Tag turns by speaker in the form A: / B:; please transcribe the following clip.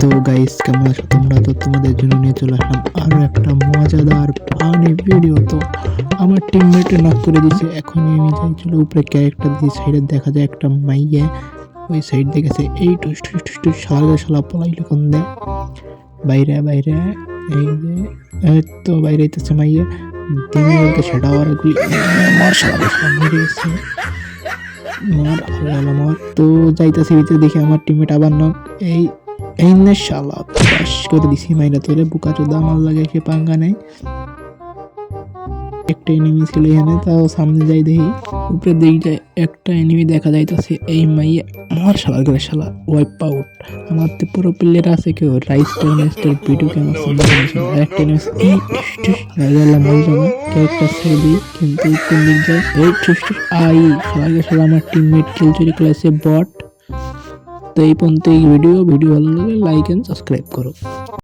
A: তো গাইস কেমন আছো তোমরা? তো তোমাদের জন্য নিয়ে চলে আসলাম আরো একটা মজাদার ফানি ভিডিও। তো আমার টিমমেটে নক করে দিয়েছে, এখনই আমি যাই। চলো উপরে ক্যারেক্টার দিয়ে সাইডে দেখা যায় একটা মাইয়া ওই সাইড দেখেছে, এই টুস টুস টুস টুস শালা শালা পলাইলো কোন দে বাইরে বাইরে। এই যে তো বাইরে হইতেছে মাইয়া দিনে বলতে সেটা আর গুলি মার শালা শালা মেরে গেছে মার হলো মার। তো যাইতেছে ভিতরে দেখি আমার টিমমেট আবার নক। এই না শালা বাস করে দিছি মাইরা তোরে বুকা চোদা আমার লাগে সে পাঙ্গা নেই। একটা এনিমি ছিল এখানে, তাও সামনে যাই দেখি উপরে দিক যায় একটা এনিমি দেখা যাইতেছে। এই মাইয়া আমার শালা করে শালা ওয়াইপ আউট। আমার তো পুরো প্লেয়ার আছে কেউ রাইস্টার মাস্টার ভিডিও কেমন একটা ক্যারেক্টার ছেড়ে দিই কিন্তু কোন দিক যায় এই আই শালা শালা আমার টিমমেট কিল চুরি করেছে বট। তো এই পর্যন্ত এই ভিডিও ভালো লাগলে লাইক এন্ড সাবস্ক্রাইব করো।